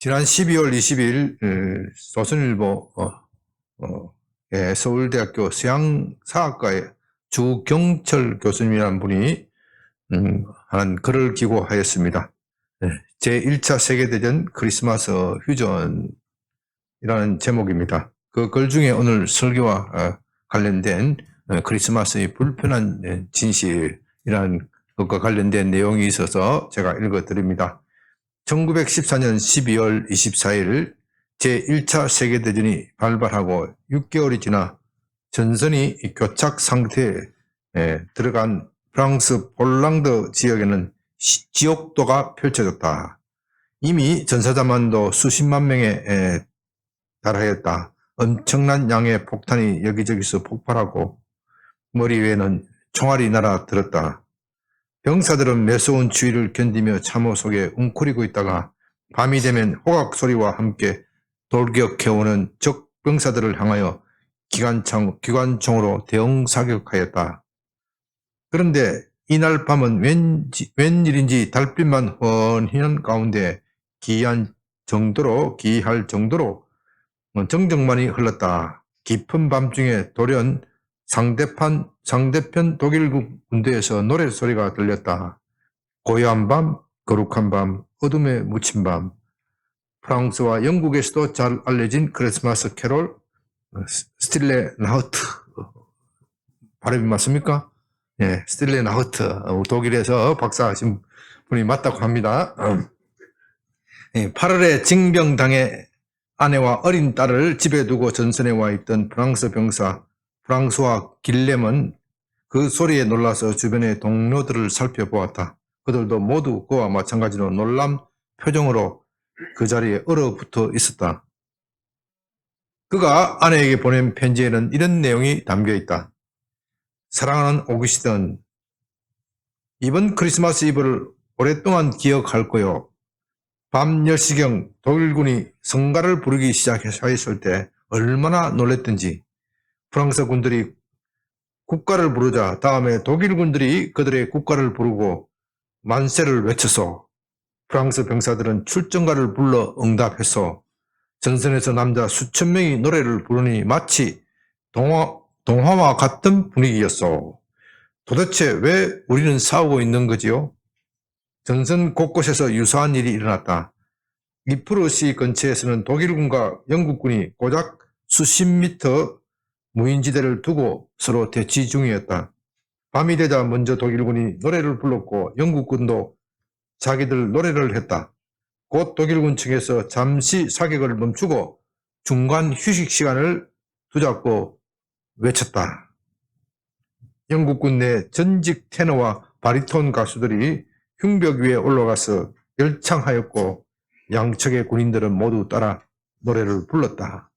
지난 12월 20일 조선일보 서울대학교 서양사학과의 주경철 교수님이라는 분이 한 글을 기고하였습니다. 제1차 세계대전 크리스마스 휴전이라는 제목입니다. 그 글 중에 오늘 설교와 관련된 크리스마스의 불편한 진실이라는 것과 관련된 내용이 있어서 제가 읽어드립니다. 1914년 12월 24일 제1차 세계대전이 발발하고 6개월이 지나 전선이 교착 상태에 들어간 프랑스 폴랑드 지역에는 지옥도가 펼쳐졌다. 이미 전사자만도 수십만 명에 달하였다. 엄청난 양의 폭탄이 여기저기서 폭발하고 머리 위에는 총알이 날아들었다. 병사들은 매서운 추위를 견디며 참호 속에 웅크리고 있다가 밤이 되면 호각 소리와 함께 돌격해오는 적 병사들을 향하여 기관총으로 대응 사격하였다. 그런데 이날 밤은 웬일인지 달빛만 훤히는 가운데 기이할 정도로 정적만이 흘렀다. 깊은 밤중에 돌연 상대편 독일 군대에서 노래소리가 들렸다. 고요한 밤, 거룩한 밤, 어둠에 묻힌 밤. 프랑스와 영국에서도 잘 알려진 크리스마스 캐롤 스틸레 나우트. 발음이 맞습니까? 네, 스틸레 나우트. 독일에서 박사하신 분이 맞다고 합니다. 8월에 징병당해 아내와 어린 딸을 집에 두고 전선에 와 있던 프랑스 병사 프랑스와 길렘은 그 소리에 놀라서 주변의 동료들을 살펴보았다. 그들도 모두 그와 마찬가지로 놀란 표정으로 그 자리에 얼어붙어 있었다. 그가 아내에게 보낸 편지에는 이런 내용이 담겨 있다. 사랑하는 오기스든, 이번 크리스마스 이브를 오랫동안 기억할 거요. 밤 10시경 독일군이 성가를 부르기 시작했을 때 얼마나 놀랬던지. 프랑스 군들이 국가를 부르자 다음에 독일 군들이 그들의 국가를 부르고 만세를 외쳐서 프랑스 병사들은 출정가를 불러 응답해서 전선에서 남자 수천 명이 노래를 부르니 마치 동화와 같은 분위기였어. 도대체 왜 우리는 싸우고 있는 거지요? 전선 곳곳에서 유사한 일이 일어났다. 리프르시 근처에서는 독일군과 영국군이 고작 수십 미터 무인지대를 두고 서로 대치 중이었다. 밤이 되자 먼저 독일군이 노래를 불렀고 영국군도 자기들 노래를 했다. 곧 독일군 측에서 잠시 사격을 멈추고 중간 휴식 시간을 두자고 외쳤다. 영국군 내 전직 테너와 바리톤 가수들이 흉벽 위에 올라가서 열창하였고 양측의 군인들은 모두 따라 노래를 불렀다.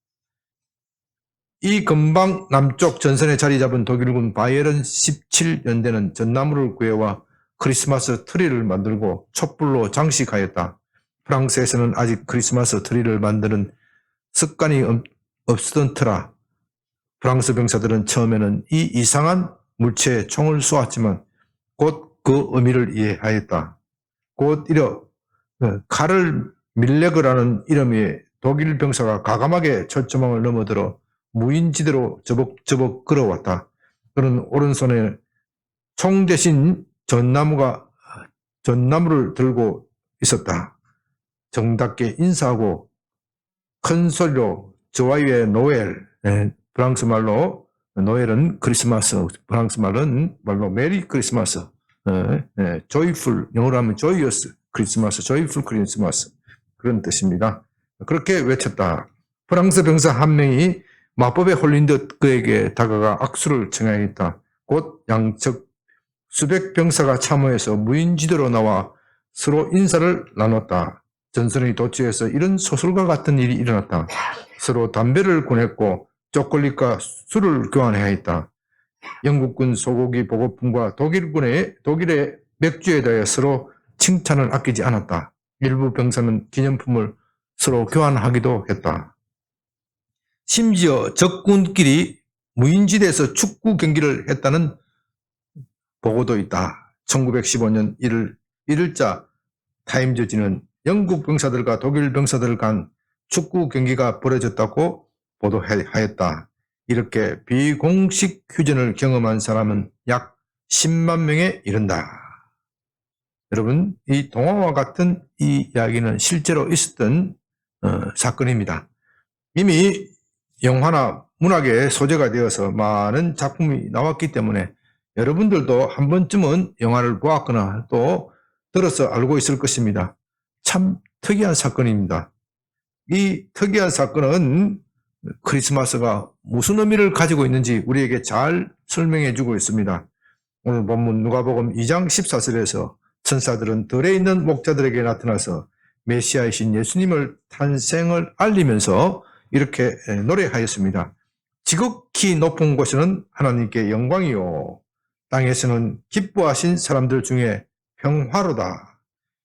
이 근방 남쪽 전선에 자리 잡은 독일군 바이에른 17연대는 전나무를 구해와 크리스마스 트리를 만들고 촛불로 장식하였다. 프랑스에서는 아직 크리스마스 트리를 만드는 습관이 없었던 터라 프랑스 병사들은 처음에는 이 이상한 물체에 총을 쏘았지만 곧 그 의미를 이해하였다. 곧 카를 밀레그라는 이름의 독일 병사가 과감하게 철조망을 넘어들어 무인지대로 저벅저벅 걸어왔다. 그는 오른손에 총 대신 전나무를 들고 있었다. 정답게 인사하고 큰 소리로 저와의 노엘, 프랑스 말로 노엘은 크리스마스, 프랑스 말은 메리 크리스마스, joyful, 영어로 하면 joyous 크리스마스, joyful 크리스마스 그런 뜻입니다. 그렇게 외쳤다. 프랑스 병사 한 명이 마법에 홀린 듯 그에게 다가가 악수를 청하였다. 곧 양측 수백 병사가 참호해서 무인지대로 나와 서로 인사를 나눴다. 전선의 도처에서 이런 소설과 같은 일이 일어났다. 서로 담배를 꺼냈고 초콜릿과 술을 교환해야 했다. 영국군 소고기 보급품과 독일의 맥주에 대해 서로 칭찬을 아끼지 않았다. 일부 병사는 기념품을 서로 교환하기도 했다. 심지어 적군끼리 무인지대에서 축구 경기를 했다는 보고도 있다. 1915년 1일자 타임즈지는 영국 병사들과 독일 병사들 간 축구 경기가 벌어졌다고 보도하였다. 이렇게 비공식 휴전을 경험한 사람은 약 10만 명에 이른다. 여러분, 이 동화와 같은 이 이야기는 실제로 있었던 사건입니다. 이미 영화나 문학의 소재가 되어서 많은 작품이 나왔기 때문에 여러분들도 한 번쯤은 영화를 보았거나 또 들어서 알고 있을 것입니다. 참 특이한 사건입니다. 이 특이한 사건은 크리스마스가 무슨 의미를 가지고 있는지 우리에게 잘 설명해 주고 있습니다. 오늘 본문 누가복음 2장 14절에서 천사들은 들에 있는 목자들에게 나타나서 메시아이신 예수님을 탄생을 알리면서 이렇게 노래하였습니다. 지극히 높은 곳에는 하나님께 영광이요, 땅에서는 기뻐하신 사람들 중에 평화로다.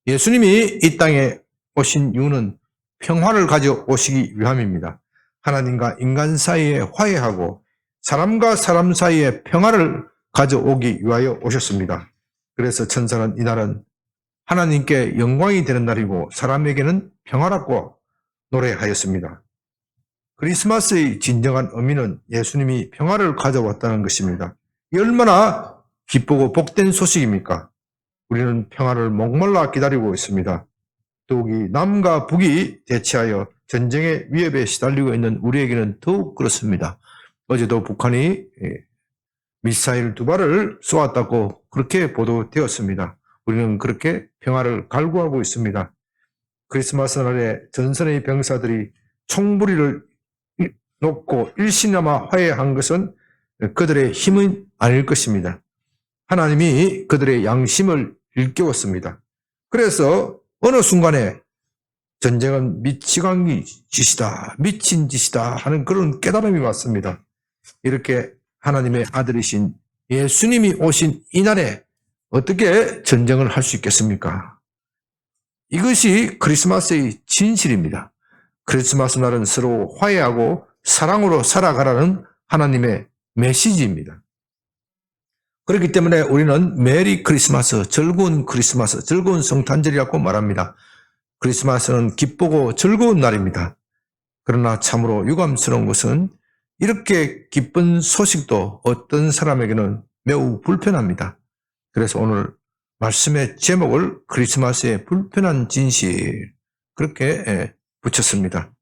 예수님이 이 땅에 오신 이유는 평화를 가져오시기 위함입니다. 하나님과 인간 사이에 화해하고 사람과 사람 사이에 평화를 가져오기 위하여 오셨습니다. 그래서 천사는 이날은 하나님께 영광이 되는 날이고 사람에게는 평화라고 노래하였습니다. 크리스마스의 진정한 의미는 예수님이 평화를 가져왔다는 것입니다. 이 얼마나 기쁘고 복된 소식입니까? 우리는 평화를 목말라 기다리고 있습니다. 더욱이 남과 북이 대치하여 전쟁의 위협에 시달리고 있는 우리에게는 더욱 그렇습니다. 어제도 북한이 미사일 2발을 쏘았다고 그렇게 보도되었습니다. 우리는 그렇게 평화를 갈구하고 있습니다. 크리스마스 날에 전선의 병사들이 총부리를 놓고 일시나마 화해한 것은 그들의 힘은 아닐 것입니다. 하나님이 그들의 양심을 일깨웠습니다. 그래서 어느 순간에 전쟁은 미치광이 짓이다, 미친 짓이다 하는 그런 깨달음이 왔습니다. 이렇게 하나님의 아들이신 예수님이 오신 이날에 어떻게 전쟁을 할 수 있겠습니까? 이것이 크리스마스의 진실입니다. 크리스마스 날은 서로 화해하고 사랑으로 살아가라는 하나님의 메시지입니다. 그렇기 때문에 우리는 메리 크리스마스, 즐거운 크리스마스, 즐거운 성탄절이라고 말합니다. 크리스마스는 기쁘고 즐거운 날입니다. 그러나 참으로 유감스러운 것은 이렇게 기쁜 소식도 어떤 사람에게는 매우 불편합니다. 그래서 오늘 말씀의 제목을 크리스마스의 불편한 진실, 그렇게 붙였습니다.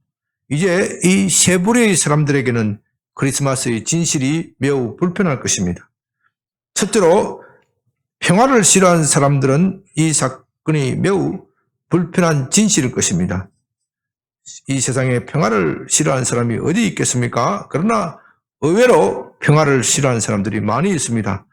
이제 이 세 부류의 사람들에게는 크리스마스의 진실이 매우 불편할 것입니다. 첫째로 평화를 싫어하는 사람들은 이 사건이 매우 불편한 진실일 것입니다. 이 세상에 평화를 싫어하는 사람이 어디 있겠습니까? 그러나 의외로 평화를 싫어하는 사람들이 많이 있습니다.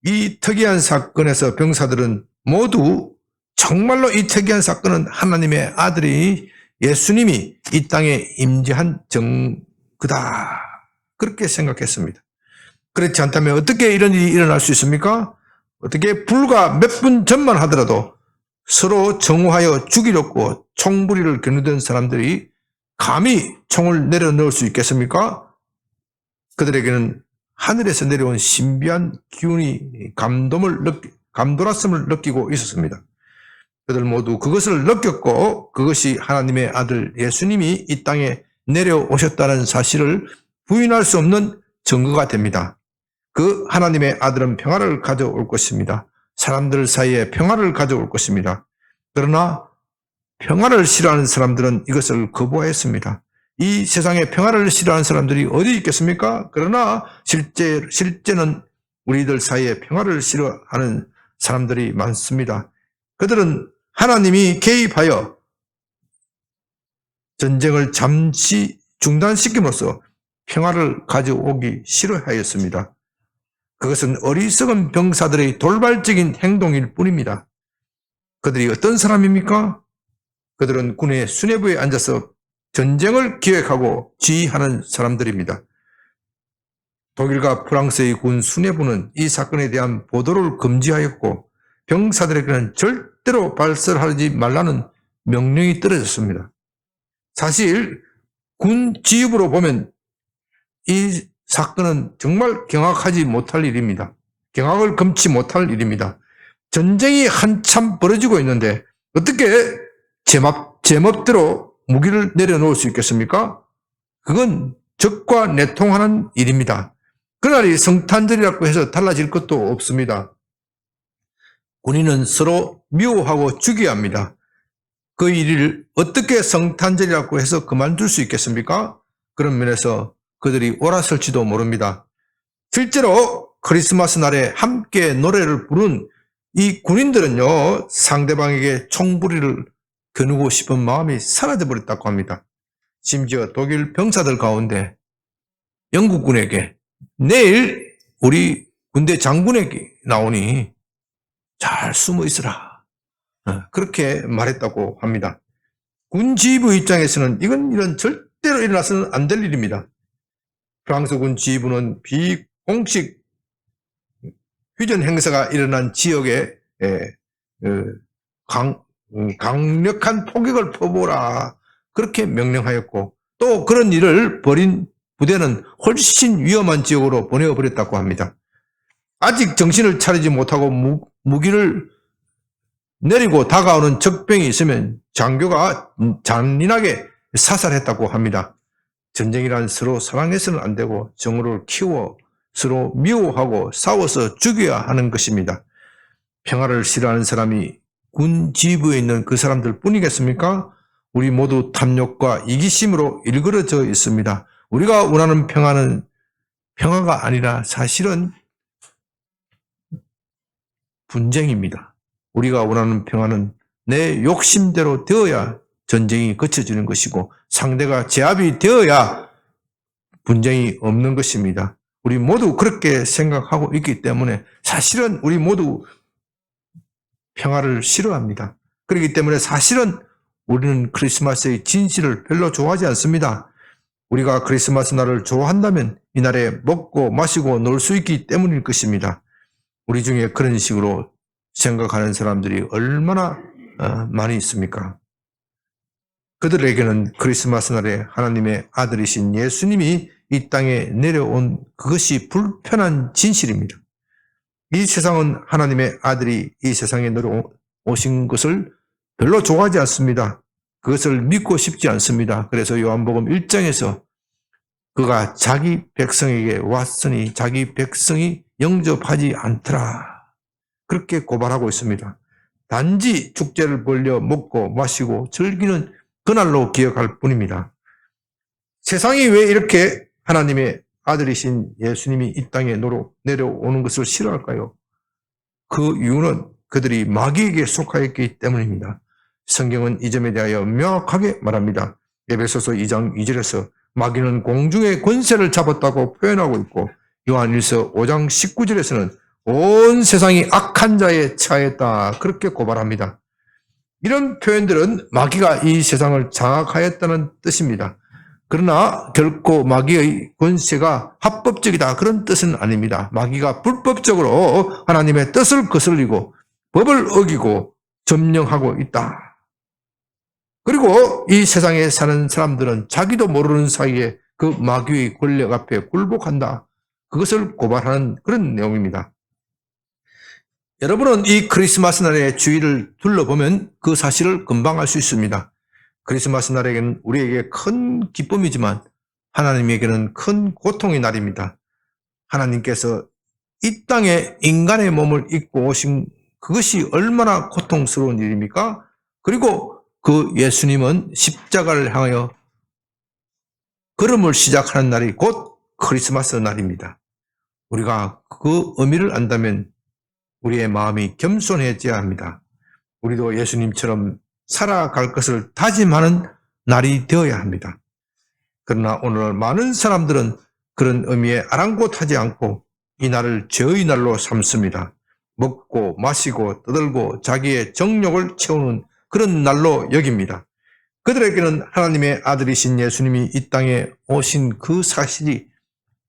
이 특이한 사건에서 병사들은 모두 정말로 이 특이한 사건은 하나님의 아들이 예수님이 이 땅에 임재한 증거다, 그렇게 생각했습니다. 그렇지 않다면 어떻게 이런 일이 일어날 수 있습니까? 어떻게 불과 몇 분 전만 하더라도 서로 정오하여 죽이려고 총부리를 겨누던 사람들이 감히 총을 내려놓을 수 있겠습니까? 그들에게는 하늘에서 내려온 신비한 기운이 감돌았음을 느끼고 있었습니다. 그들 모두 그것을 느꼈고 그것이 하나님의 아들 예수님이 이 땅에 내려오셨다는 사실을 부인할 수 없는 증거가 됩니다. 그 하나님의 아들은 평화를 가져올 것입니다. 사람들 사이에 평화를 가져올 것입니다. 그러나 평화를 싫어하는 사람들은 이것을 거부했습니다. 이 세상에 평화를 싫어하는 사람들이 어디 있겠습니까? 그러나 실제는 우리들 사이에 평화를 싫어하는 사람들이 많습니다. 그들은 하나님이 개입하여 전쟁을 잠시 중단시킴으로써 평화를 가져오기 싫어하였습니다. 그것은 어리석은 병사들의 돌발적인 행동일 뿐입니다. 그들이 어떤 사람입니까? 그들은 군의 수뇌부에 앉아서 전쟁을 기획하고 지휘하는 사람들입니다. 독일과 프랑스의 군 수뇌부는 이 사건에 대한 보도를 금지하였고 병사들에게는 절대로 발설하지 말라는 명령이 떨어졌습니다. 사실 군 지휘부로 보면 이 사건은 정말 경악하지 못할 일입니다. 경악을 금치 못할 일입니다. 전쟁이 한참 벌어지고 있는데 어떻게 제멋대로 무기를 내려놓을 수 있겠습니까? 그건 적과 내통하는 일입니다. 그날이 성탄절이라고 해서 달라질 것도 없습니다. 군인은 서로 미워하고 죽여야 합니다. 그 일을 어떻게 성탄절이라고 해서 그만둘 수 있겠습니까? 그런 면에서 그들이 옳았을지도 모릅니다. 실제로 크리스마스 날에 함께 노래를 부른 이 군인들은요, 상대방에게 총부리를 겨누고 싶은 마음이 사라져버렸다고 합니다. 심지어 독일 병사들 가운데 영국군에게 내일 우리 군대 장군에게 나오니 잘 숨어 있으라, 그렇게 말했다고 합니다. 군 지휘부 입장에서는 이런 절대로 일어나서는 안 될 일입니다. 프랑스 군 지휘부는 비공식 휴전 행사가 일어난 지역에 강력한 포격을 퍼부으라, 그렇게 명령하였고, 또 그런 일을 벌인 부대는 훨씬 위험한 지역으로 보내버렸다고 합니다. 아직 정신을 차리지 못하고 무기를 내리고 다가오는 적병이 있으면 장교가 잔인하게 사살했다고 합니다. 전쟁이란 서로 사랑해서는 안 되고 정오를 키워 서로 미워하고 싸워서 죽여야 하는 것입니다. 평화를 싫어하는 사람이 군 지휘부에 있는 그 사람들 뿐이겠습니까? 우리 모두 탐욕과 이기심으로 일그러져 있습니다. 우리가 원하는 평화는 평화가 아니라 사실은 분쟁입니다. 우리가 원하는 평화는 내 욕심대로 되어야 전쟁이 그쳐지는 것이고, 상대가 제압이 되어야 분쟁이 없는 것입니다. 우리 모두 그렇게 생각하고 있기 때문에 사실은 우리 모두 평화를 싫어합니다. 그렇기 때문에 사실은 우리는 크리스마스의 진실을 별로 좋아하지 않습니다. 우리가 크리스마스 날을 좋아한다면 이날에 먹고 마시고 놀 수 있기 때문일 것입니다. 우리 중에 그런 식으로 생각하는 사람들이 얼마나 많이 있습니까? 그들에게는 크리스마스 날에 하나님의 아들이신 예수님이 이 땅에 내려온 그것이 불편한 진실입니다. 이 세상은 하나님의 아들이 이 세상에 내려오신 것을 별로 좋아하지 않습니다. 그것을 믿고 싶지 않습니다. 그래서 요한복음 1장에서 그가 자기 백성에게 왔으니 자기 백성이 영접하지 않더라, 그렇게 고발하고 있습니다. 단지 축제를 벌려 먹고 마시고 즐기는 그날로 기억할 뿐입니다. 세상이 왜 이렇게 하나님의 아들이신 예수님이 이 땅에 내려오는 것을 싫어할까요? 그 이유는 그들이 마귀에게 속하였기 때문입니다. 성경은 이 점에 대하여 명확하게 말합니다. 에베소서 2장 2절에서 마귀는 공중의 권세를 잡았다고 표현하고 있고, 요한일서 5장 19절에서는 온 세상이 악한 자에 처했다, 그렇게 고발합니다. 이런 표현들은 마귀가 이 세상을 장악하였다는 뜻입니다. 그러나 결코 마귀의 권세가 합법적이다, 그런 뜻은 아닙니다. 마귀가 불법적으로 하나님의 뜻을 거슬리고 법을 어기고 점령하고 있다. 그리고 이 세상에 사는 사람들은 자기도 모르는 사이에 그 마귀의 권력 앞에 굴복한다, 그것을 고발하는 그런 내용입니다. 여러분은 이 크리스마스 날의 주의를 둘러보면 그 사실을 금방 알 수 있습니다. 크리스마스 날에는 우리에게 큰 기쁨이지만 하나님에게는 큰 고통의 날입니다. 하나님께서 이 땅에 인간의 몸을 입고 오신 그것이 얼마나 고통스러운 일입니까? 그리고 그 예수님은 십자가를 향하여 걸음을 시작하는 날이 곧 크리스마스 날입니다. 우리가 그 의미를 안다면 우리의 마음이 겸손해져야 합니다. 우리도 예수님처럼 살아갈 것을 다짐하는 날이 되어야 합니다. 그러나 오늘 많은 사람들은 그런 의미에 아랑곳하지 않고 이 날을 죄의 날로 삼습니다. 먹고 마시고 떠들고 자기의 정욕을 채우는 그런 날로 여깁니다. 그들에게는 하나님의 아들이신 예수님이 이 땅에 오신 그 사실이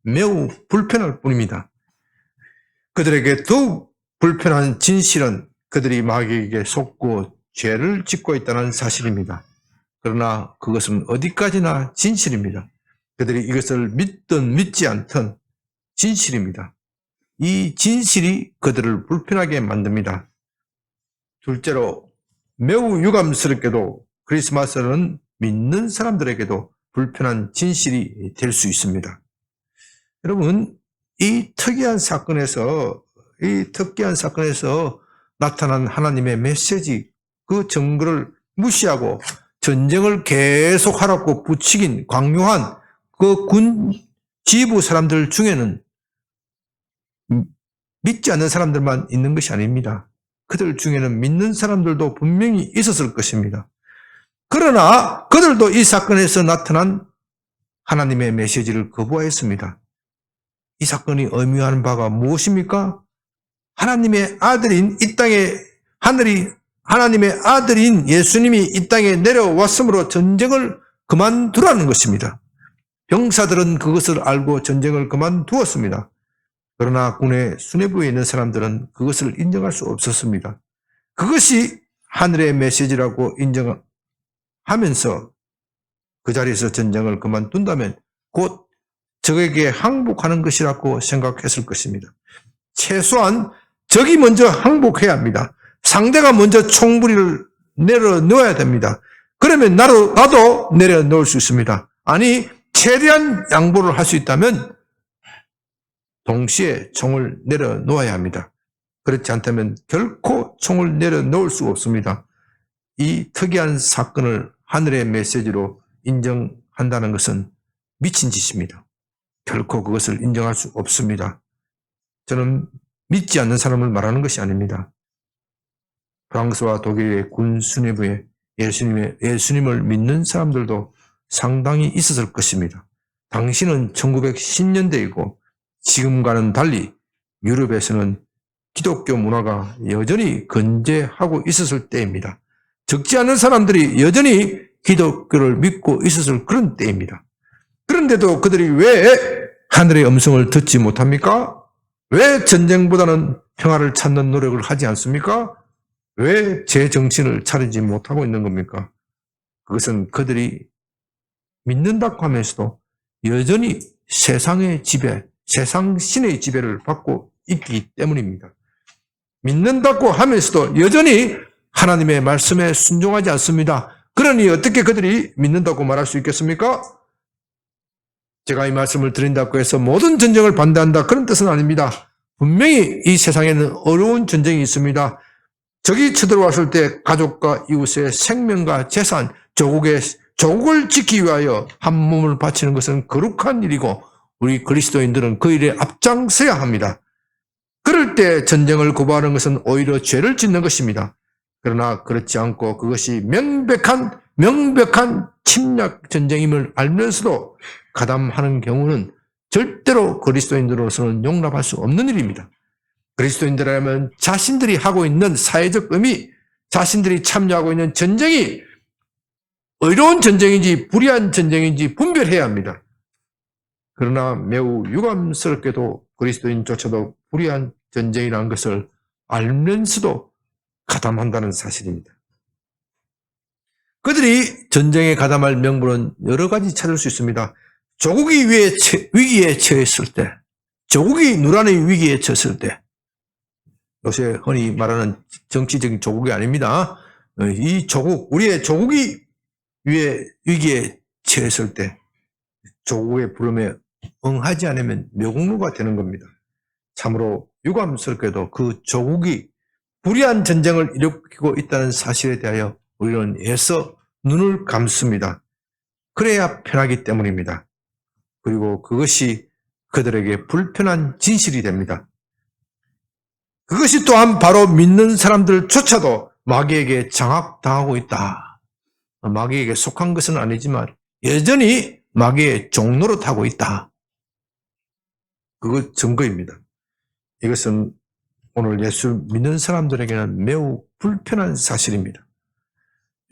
매우 불편할 뿐입니다. 그들에게 더욱 불편한 진실은 그들이 마귀에게 속고 죄를 짓고 있다는 사실입니다. 그러나 그것은 어디까지나 진실입니다. 그들이 이것을 믿든 믿지 않든 진실입니다. 이 진실이 그들을 불편하게 만듭니다. 둘째로 매우 유감스럽게도 크리스마스는 믿는 사람들에게도 불편한 진실이 될 수 있습니다. 여러분, 이 특이한 사건에서 나타난 하나님의 메시지, 그 증거를 무시하고 전쟁을 계속하라고 부추긴 강요한 그 군 지휘부 사람들 중에는 믿지 않는 사람들만 있는 것이 아닙니다. 그들 중에는 믿는 사람들도 분명히 있었을 것입니다. 그러나 그들도 이 사건에서 나타난 하나님의 메시지를 거부하였습니다. 이 사건이 의미하는 바가 무엇입니까? 하나님의 아들인 하나님의 아들인 예수님이 이 땅에 내려왔으므로 전쟁을 그만두라는 것입니다. 병사들은 그것을 알고 전쟁을 그만두었습니다. 그러나 군의 수뇌부에 있는 사람들은 그것을 인정할 수 없었습니다. 그것이 하늘의 메시지라고 인정하면서 그 자리에서 전쟁을 그만둔다면 곧 적에게 항복하는 것이라고 생각했을 것입니다. 최소한 적이 먼저 항복해야 합니다. 상대가 먼저 총부리를 내려놓아야 됩니다. 그러면 나도 내려놓을 수 있습니다. 아니, 최대한 양보를 할 수 있다면 동시에 총을 내려놓아야 합니다. 그렇지 않다면 결코 총을 내려놓을 수 없습니다. 이 특이한 사건을 하늘의 메시지로 인정한다는 것은 미친 짓입니다. 결코 그것을 인정할 수 없습니다. 저는 믿지 않는 사람을 말하는 것이 아닙니다. 프랑스와 독일의 군 수뇌부에 예수님을 믿는 사람들도 상당히 있었을 것입니다. 당시는 1910년대이고 지금과는 달리 유럽에서는 기독교 문화가 여전히 건재하고 있었을 때입니다. 적지 않은 사람들이 여전히 기독교를 믿고 있었을 그런 때입니다. 그런데도 그들이 왜 하늘의 음성을 듣지 못합니까? 왜 전쟁보다는 평화를 찾는 노력을 하지 않습니까? 왜 제 정신을 차리지 못하고 있는 겁니까? 그것은 그들이 믿는다고 하면서도 여전히 세상의 지배, 세상 신의 지배를 받고 있기 때문입니다. 믿는다고 하면서도 여전히 하나님의 말씀에 순종하지 않습니다. 그러니 어떻게 그들이 믿는다고 말할 수 있겠습니까? 제가 이 말씀을 드린다고 해서 모든 전쟁을 반대한다, 그런 뜻은 아닙니다. 분명히 이 세상에는 어려운 전쟁이 있습니다. 적이 쳐들어왔을 때 가족과 이웃의 생명과 재산, 조국을 지키기 위하여 한 몸을 바치는 것은 거룩한 일이고 우리 그리스도인들은 그 일에 앞장서야 합니다. 그럴 때 전쟁을 거부하는 것은 오히려 죄를 짓는 것입니다. 그러나 그렇지 않고 그것이 명백한 침략 전쟁임을 알면서도 가담하는 경우는 절대로 그리스도인들로서는 용납할 수 없는 일입니다. 그리스도인들이라면 자신들이 하고 있는 사회적 의미, 자신들이 참여하고 있는 전쟁이 의로운 전쟁인지 불의한 전쟁인지 분별해야 합니다. 그러나 매우 유감스럽게도 그리스도인조차도 불의한 전쟁이라는 것을 알면서도 가담한다는 사실입니다. 그들이 전쟁에 가담할 명분은 여러 가지 찾을 수 있습니다. 조국이 위기에 처했을 때, 조국이 누란의 위기에 처했을 때, 요새 흔히 말하는 정치적인 조국이 아닙니다. 이 조국, 우리의 조국이 위기에 처했을 때 조국의 부름에 응하지 않으면 묘국루가 되는 겁니다. 참으로 유감스럽게도 그 조국이 불의한 전쟁을 일으키고 있다는 사실에 대하여 우리는 애써 눈을 감습니다. 그래야 편하기 때문입니다. 그리고 그것이 그들에게 불편한 진실이 됩니다. 그것이 또한 바로 믿는 사람들조차도 마귀에게 장악당하고 있다. 마귀에게 속한 것은 아니지만 여전히 마귀의 종노릇하고 있다. 그것 증거입니다. 이것은 오늘 예수 믿는 사람들에게는 매우 불편한 사실입니다.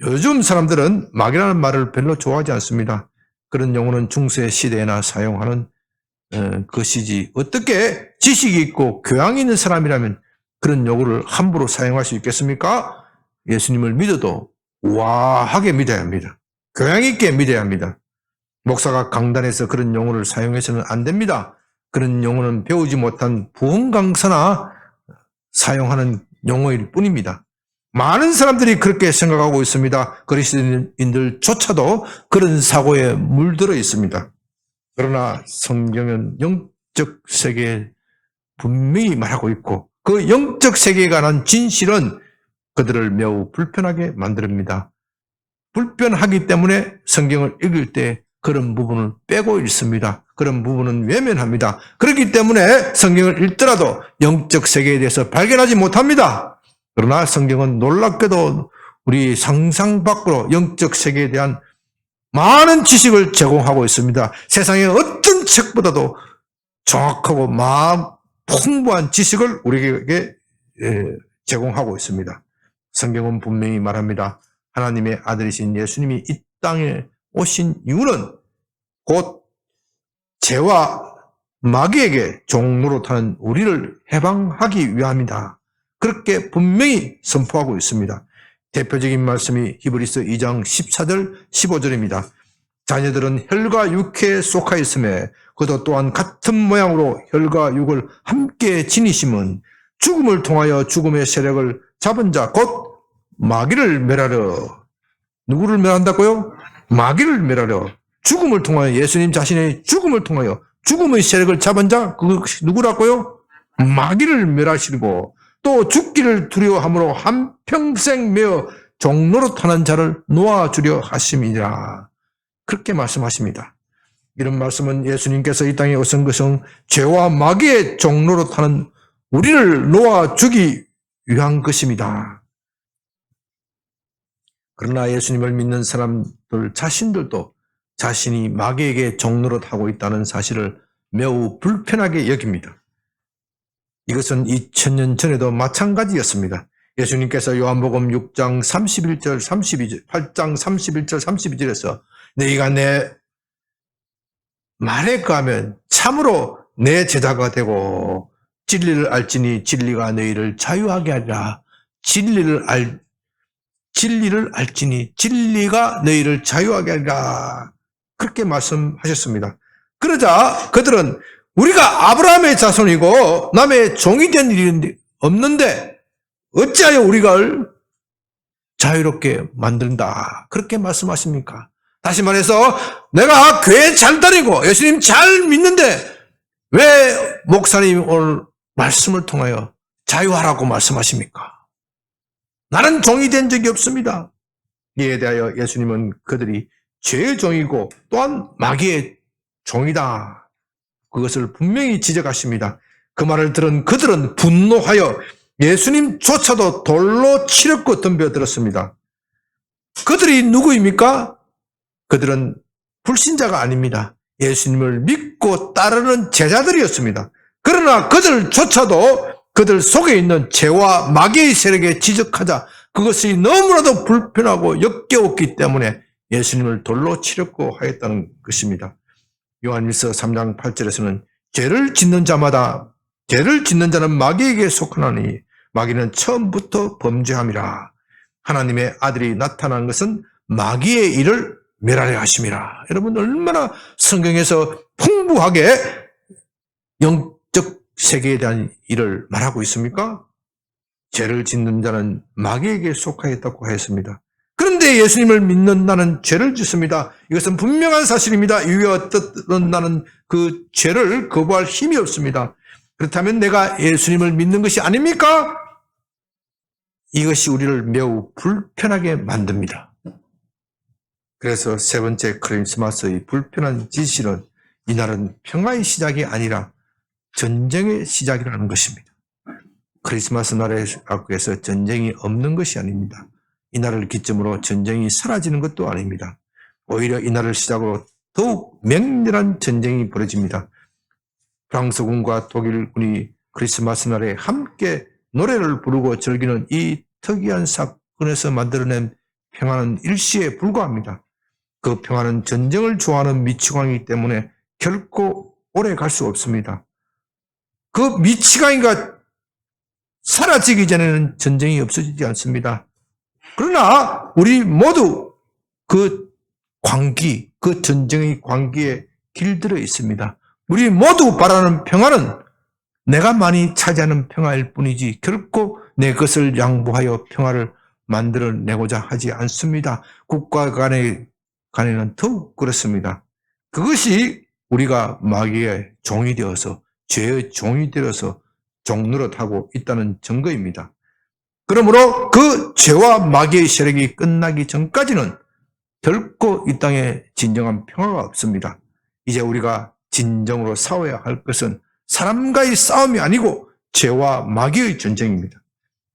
요즘 사람들은 마귀라는 말을 별로 좋아하지 않습니다. 그런 용어는 중세 시대에나 사용하는 것이지 어떻게 지식이 있고 교양이 있는 사람이라면 그런 용어를 함부로 사용할 수 있겠습니까? 예수님을 믿어도 우아하게 믿어야 합니다. 교양 있게 믿어야 합니다. 목사가 강단에서 그런 용어를 사용해서는 안 됩니다. 그런 용어는 배우지 못한 부흥 강사나 사용하는 용어일 뿐입니다. 많은 사람들이 그렇게 생각하고 있습니다. 그리스도인들조차도 그런 사고에 물들어 있습니다. 그러나 성경은 영적 세계에 분명히 말하고 있고 그 영적 세계에 관한 진실은 그들을 매우 불편하게 만듭니다. 불편하기 때문에 성경을 읽을 때 그런 부분을 빼고 읽습니다. 그런 부분은 외면합니다. 그렇기 때문에 성경을 읽더라도 영적 세계에 대해서 발견하지 못합니다. 그러나 성경은 놀랍게도 우리 상상 밖으로 영적 세계에 대한 많은 지식을 제공하고 있습니다. 세상의 어떤 책보다도 정확하고 풍부한 지식을 우리에게 제공하고 있습니다. 성경은 분명히 말합니다. 하나님의 아들이신 예수님이 이 땅에 오신 이유는 곧 죄와 마귀에게 종노릇하는 우리를 해방하기 위함이다. 그렇게 분명히 선포하고 있습니다. 대표적인 말씀이 히브리서 2장 14절 15절입니다. 자녀들은 혈과 육체에 속하 있음에 그도 또한 같은 모양으로 혈과 육을 함께 지니심은 죽음을 통하여 죽음의 세력을 잡은 자 곧 마귀를 멸하려. 누구를 멸한다고요? 마귀를 멸하려. 죽음을 통하여 예수님 자신의 죽음을 통하여 죽음의 세력을 잡은 자 그것이 누구라고요? 마귀를 멸하시고 또 죽기를 두려워함으로 한평생 매어 종노릇하는 자를 놓아주려 하심이라. 그렇게 말씀하십니다. 이런 말씀은 예수님께서 이 땅에 오신 것은 죄와 마귀의 종노릇하는 우리를 놓아주기 위한 것입니다. 그러나 예수님을 믿는 사람들 자신들도 자신이 마귀에게 종노릇하고 있다는 사실을 매우 불편하게 여깁니다. 이것은 2000년 전에도 마찬가지였습니다. 예수님께서 요한복음 6장 31절 32절 8장 31절 32절에서 너희가 내 말에 거하면 참으로 내 제자가 되고 진리를 알지니 진리가 너희를 자유하게 하리라. 진리를 알지니 진리가 너희를 자유하게 하리라. 그렇게 말씀하셨습니다. 그러자 그들은 우리가 아브라함의 자손이고 남의 종이 된 일이 없는데 어찌하여 우리가 자유롭게 만든다. 그렇게 말씀하십니까? 다시 말해서 내가 교회 잘 다니고 예수님 잘 믿는데 왜 목사님 오늘 말씀을 통하여 자유하라고 말씀하십니까? 나는 종이 된 적이 없습니다. 이에 대하여 예수님은 그들이 죄의 종이고 또한 마귀의 종이다. 그것을 분명히 지적하십니다. 그 말을 들은 그들은 분노하여 예수님조차도 돌로 치렵고 덤벼들었습니다. 그들이 누구입니까? 그들은 불신자가 아닙니다. 예수님을 믿고 따르는 제자들이었습니다. 그러나 그들조차도 그들 속에 있는 죄와 마귀의 세력에 지적하자 그것이 너무나도 불편하고 역겨웠기 때문에 예수님을 돌로 치렵고 하였다는 것입니다. 요한일서 3장 8절에서는 죄를 짓는 자는 마귀에게 속하나니 마귀는 처음부터 범죄함이라. 하나님의 아들이 나타난 것은 마귀의 일을 멸하려 하심이라. 여러분 얼마나 성경에서 풍부하게 영적 세계에 대한 일을 말하고 있습니까? 죄를 짓는 자는 마귀에게 속하였다고 하였습니다. 그런데 예수님을 믿는 나는 죄를 짓습니다. 이것은 분명한 사실입니다. 이와 뜻은 나는 그 죄를 거부할 힘이 없습니다. 그렇다면 내가 예수님을 믿는 것이 아닙니까? 이것이 우리를 매우 불편하게 만듭니다. 그래서 세 번째 크리스마스의 불편한 진실은 이날은 평화의 시작이 아니라 전쟁의 시작이라는 것입니다. 크리스마스 날에 앞에서 전쟁이 없는 것이 아닙니다. 이날을 기점으로 전쟁이 사라지는 것도 아닙니다. 오히려 이날을 시작으로 더욱 맹렬한 전쟁이 벌어집니다. 프랑스군과 독일군이 크리스마스 날에 함께 노래를 부르고 즐기는 이 특이한 사건에서 만들어낸 평화는 일시에 불과합니다. 그 평화는 전쟁을 좋아하는 미치광이기 때문에 결코 오래 갈 수 없습니다. 그 미치광이가 사라지기 전에는 전쟁이 없어지지 않습니다. 그러나 우리 모두 그 광기, 그 전쟁의 광기에 길들어 있습니다. 우리 모두 바라는 평화는 내가 많이 차지하는 평화일 뿐이지 결코 내 것을 양보하여 평화를 만들어내고자 하지 않습니다. 국가 간에는 더욱 그렇습니다. 그것이 우리가 마귀의 종이 되어서 죄의 종이 되어서 종노릇하고 있다는 증거입니다. 그러므로 그 죄와 마귀의 세력이 끝나기 전까지는 결코 이 땅에 진정한 평화가 없습니다. 이제 우리가 진정으로 싸워야 할 것은 사람과의 싸움이 아니고 죄와 마귀의 전쟁입니다.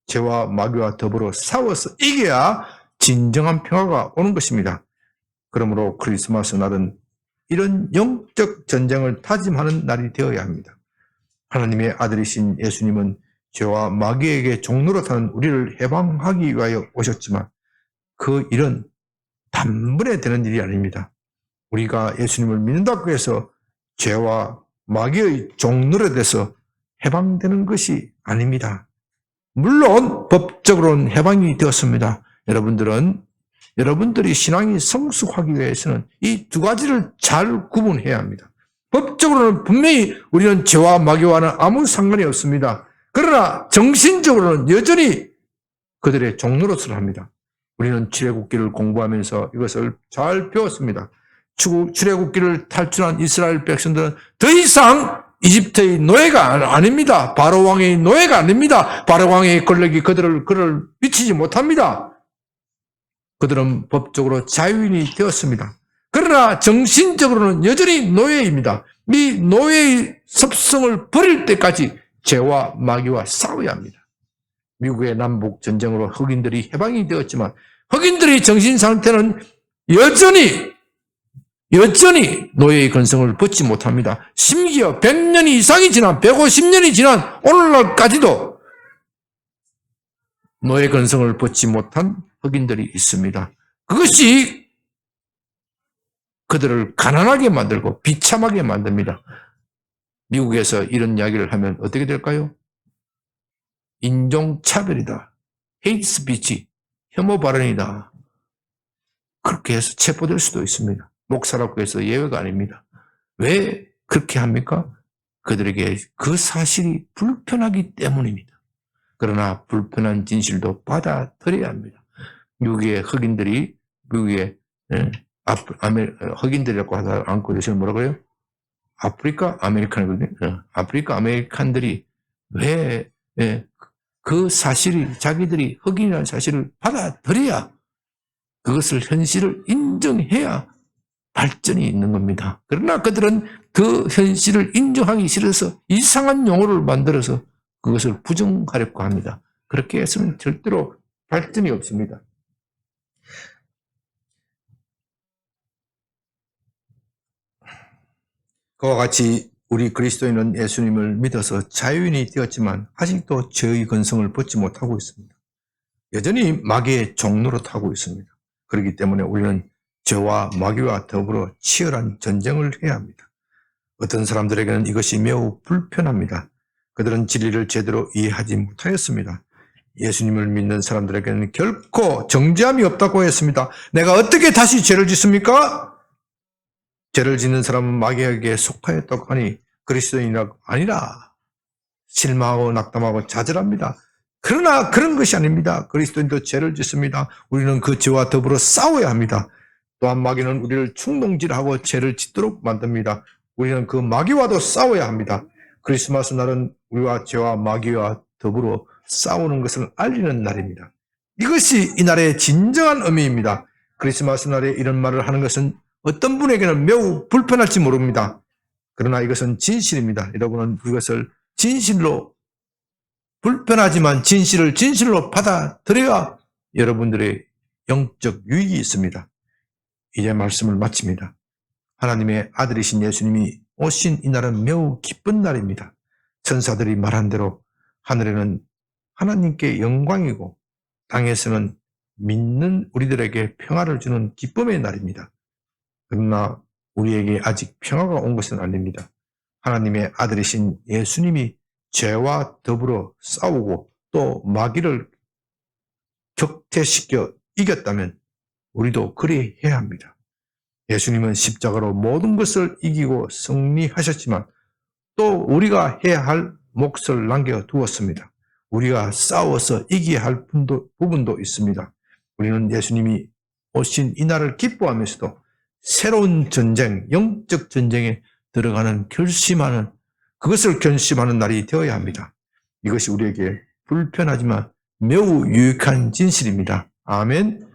죄와 마귀와 더불어 싸워서 이겨야 진정한 평화가 오는 것입니다. 그러므로 크리스마스 날은 이런 영적 전쟁을 다짐하는 날이 되어야 합니다. 하나님의 아들이신 예수님은 죄와 마귀에게 종노릇하는 우리를 해방하기 위하여 오셨지만 그 일은 단번에 되는 일이 아닙니다. 우리가 예수님을 믿는다고 해서 죄와 마귀의 종노릇에서 해방되는 것이 아닙니다. 물론 법적으로는 해방이 되었습니다. 여러분들이 신앙이 성숙하기 위해서는 이 두 가지를 잘 구분해야 합니다. 법적으로는 분명히 우리는 죄와 마귀와는 아무 상관이 없습니다. 그러나 정신적으로는 여전히 그들의 종노릇을 합니다. 우리는 출애굽기를 공부하면서 이것을 잘 배웠습니다. 출애굽기를 탈출한 이스라엘 백성들은 더 이상 이집트의 노예가 아닙니다. 바로 왕의 노예가 아닙니다. 바로 왕의 권력이 그들을 미치지 못합니다. 그들은 법적으로 자유인이 되었습니다. 그러나 정신적으로는 여전히 노예입니다. 이 노예의 습성을 버릴 때까지 죄와 마귀와 싸워야 합니다. 미국의 남북 전쟁으로 흑인들이 해방이 되었지만 흑인들의 정신 상태는 여전히 노예의 근성을 벗지 못합니다. 심지어 100년 이상이 지난 150년이 지난 오늘날까지도 노예 근성을 벗지 못한 흑인들이 있습니다. 그것이 그들을 가난하게 만들고 비참하게 만듭니다. 미국에서 이런 이야기를 하면 어떻게 될까요? 인종차별이다. 헤이트 스피치, 혐오 발언이다. 그렇게 해서 체포될 수도 있습니다. 목사라고 해서 예외가 아닙니다. 왜 그렇게 합니까? 그들에게 그 사실이 불편하기 때문입니다. 그러나 불편한 진실도 받아들여야 합니다. 미국의 흑인들이 미국의 흑인들이라고 하지 않고 요즘 뭐라고요? 아프리카 아메리칸이거든요. 아프리카 아메리칸들이 왜 그 사실이 자기들이 흑인이라는 사실을 받아들여야 그것을 현실을 인정해야 발전이 있는 겁니다. 그러나 그들은 그 현실을 인정하기 싫어서 이상한 용어를 만들어서 그것을 부정하려고 합니다. 그렇게 해서는 절대로 발전이 없습니다. 그와 같이 우리 그리스도인은 예수님을 믿어서 자유인이 되었지만 아직도 죄의 근성을 벗지 못하고 있습니다. 여전히 마귀의 종노릇하고 있습니다. 그렇기 때문에 우리는 죄와 마귀와 더불어 치열한 전쟁을 해야 합니다. 어떤 사람들에게는 이것이 매우 불편합니다. 그들은 진리를 제대로 이해하지 못하였습니다. 예수님을 믿는 사람들에게는 결코 정죄함이 없다고 했습니다. 내가 어떻게 다시 죄를 짓습니까? 죄를 짓는 사람은 마귀에게 속하였다고 하니 그리스도인이라 아니라 실망하고 낙담하고 좌절합니다. 그러나 그런 것이 아닙니다. 그리스도인도 죄를 짓습니다. 우리는 그 죄와 더불어 싸워야 합니다. 또한 마귀는 우리를 충동질하고 죄를 짓도록 만듭니다. 우리는 그 마귀와도 싸워야 합니다. 크리스마스 날은 우리와 죄와 마귀와 더불어 싸우는 것을 알리는 날입니다. 이것이 이 날의 진정한 의미입니다. 크리스마스 날에 이런 말을 하는 것은 어떤 분에게는 매우 불편할지 모릅니다. 그러나 이것은 진실입니다. 여러분은 이것을 진실로 불편하지만 진실을 진실로 받아들여야 여러분들의 영적 유익이 있습니다. 이제 말씀을 마칩니다. 하나님의 아들이신 예수님이 오신 이 날은 매우 기쁜 날입니다. 천사들이 말한 대로 하늘에는 하나님께 영광이고 땅에서는 믿는 우리들에게 평화를 주는 기쁨의 날입니다. 그러나 우리에게 아직 평화가 온 것은 아닙니다. 하나님의 아들이신 예수님이 죄와 더불어 싸우고 또 마귀를 격퇴시켜 이겼다면 우리도 그리해야 합니다. 예수님은 십자가로 모든 것을 이기고 승리하셨지만 또 우리가 해야 할 몫을 남겨두었습니다. 우리가 싸워서 이겨야 할 부분도 있습니다. 우리는 예수님이 오신 이 날을 기뻐하면서도 새로운 전쟁, 영적 전쟁에 들어가는 그것을 결심하는 날이 되어야 합니다. 이것이 우리에게 불편하지만 매우 유익한 진실입니다. 아멘.